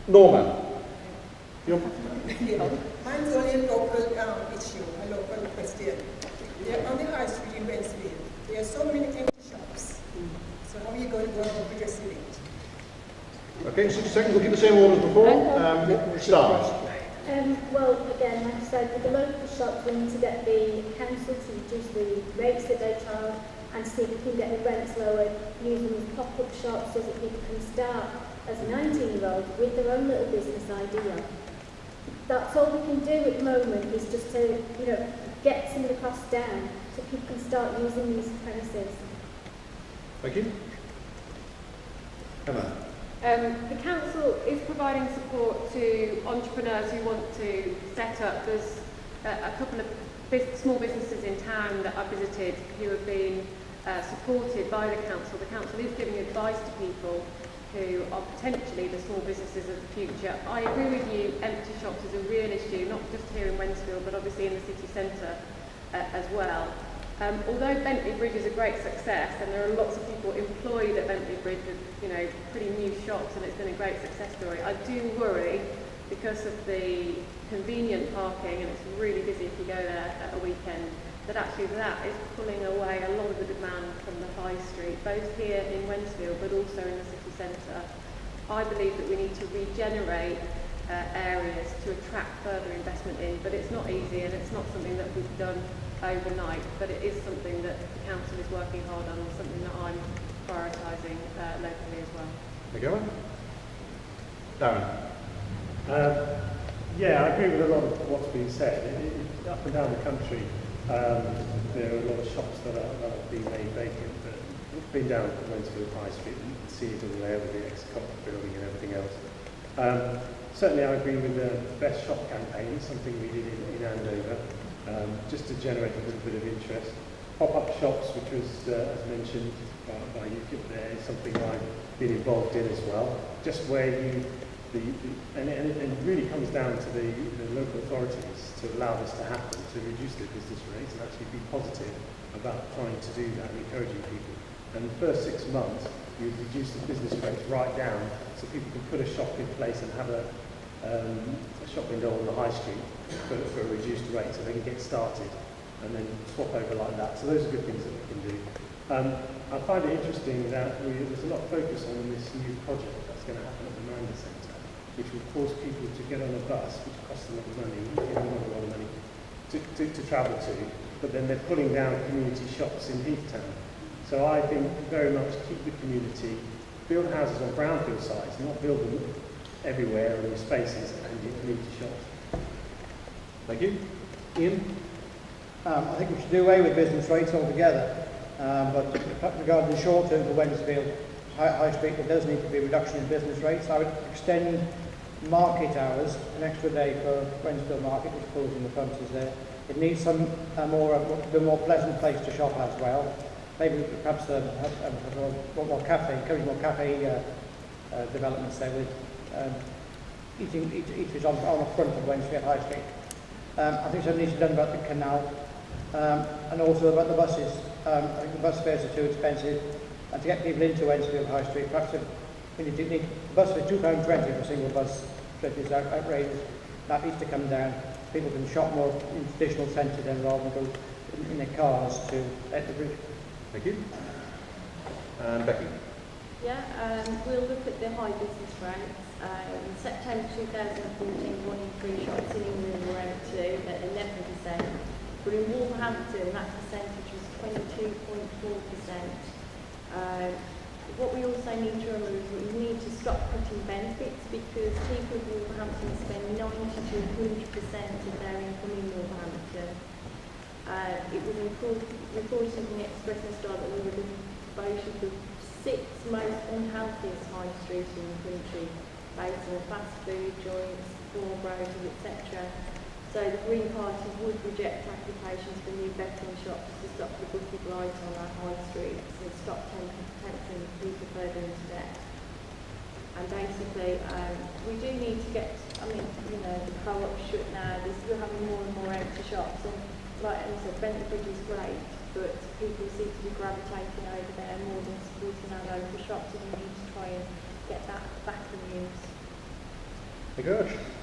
Norma. Mine's only a local issue, a local question. They're on the high street in Wednesfield. There are so many empty shops. So how are you going to go about addressing it? Okay, 60 seconds. We'll keep the same order as before. Start. Well, again, like I said, with the local shops, we need to get the council to reduce the rates that they charge and see if we can get the rents lowered using these pop-up shops so that people can start as a 19-year-old with their own little business idea. That's all we can do at the moment is just to, get some of the costs down so people can start using these premises. Thank you. Come on. The council is providing support to entrepreneurs who want to set up. There's a couple of small businesses in town that I've visited who have been supported by the council. The council is giving advice to people who are potentially the small businesses of the future. I agree with you, empty shops is a real issue, not just here in Wednesfield, but obviously in the city centre as well. Although Bentley Bridge is a great success, and there are lots of people employed at Bentley Bridge with, pretty new shops, and it's been a great success story, I do worry because of the convenient parking, and it's really busy if you go there at a weekend, that actually that is pulling away a lot of the demand from the high street, both here in Wednesfield but also in the city centre. I believe that we need to regenerate areas to attract further investment in, but it's not easy and it's not something that we've done overnight, but it is something that the council is working hard on and something that I'm prioritising locally as well. Thank you. Darren. Yeah, I agree with a lot of what's been said. Up and down the country, there are a lot of shops that are being made vacant. But we've been down to Wednesfield High Street and see it all there with the ex-cop building and everything else. Certainly I agree with the Best Shop campaign, something we did in Andover, just to generate a little bit of interest. Pop-up shops, which was, as mentioned by UKIP there, is something I've been involved in as well. Just where and it really comes down to the local authorities to allow this to happen, to reduce the business rates and actually be positive about trying to do that and encouraging people. And the first 6 months, you reduce the business rates right down so people can put a shop in place and have a shop window on the high street for a reduced rate so they can get started and then swap over like that. So those are good things that we can do. I find it interesting that there's a lot of focus on this new project that's going to happen at the Manda Centre, which will force people to get on a bus, which costs a lot of money, not a lot of money, to travel to, but then they're pulling down community shops in Heathtown. So I think very much keep the community, build houses on brownfield sites, not build them everywhere in spaces and in community shops. Thank you. Ian? I think we should do away with business rates altogether. But regarding the short term for Wednesfield High Street, there does need to be a reduction in business rates. I would extend market hours, an extra day for Wednesfield Market, which pulls in the premises there. It needs some more pleasant place to shop as well. Maybe perhaps have more cafe, encourage more cafe developments there with eateries on the front of Wednesfield High Street. I think something needs to be done about the canal and also about the buses. I think the bus fares are too expensive, and to get people into Wednesfield High Street, perhaps we need the bus for £2.20 for a single bus trip is outrageous. That needs to come down. People can shop more in traditional centres then rather than go in their cars to Etheridge. Thank you. And Becky. Yeah, we'll look at the high business rates. In September 2014, 1 in 3 shops in England were empty at 11%, but in Wolverhampton that percentage was 22.4%. What we also need to remember is that we need to stop cutting benefits because people in Wolverhampton spend 90 to 100% of their income in Wolverhampton. It was reported in the Express and Star that we were voted the 6th most unhealthiest high street in the country, based on fast food joints, floor brokers, etc. So the Green Party would reject applications for new betting shops to stop the bookie blight on our high streets and stop tempting people further into debt. And basically, we do need to get, the co-op shut now. We're having more and more empty shops, and like I said, Bentley Bridge is great, but people seem to be gravitating over there more than supporting our local shops, and we need to try and get that back in use. Thank you very much.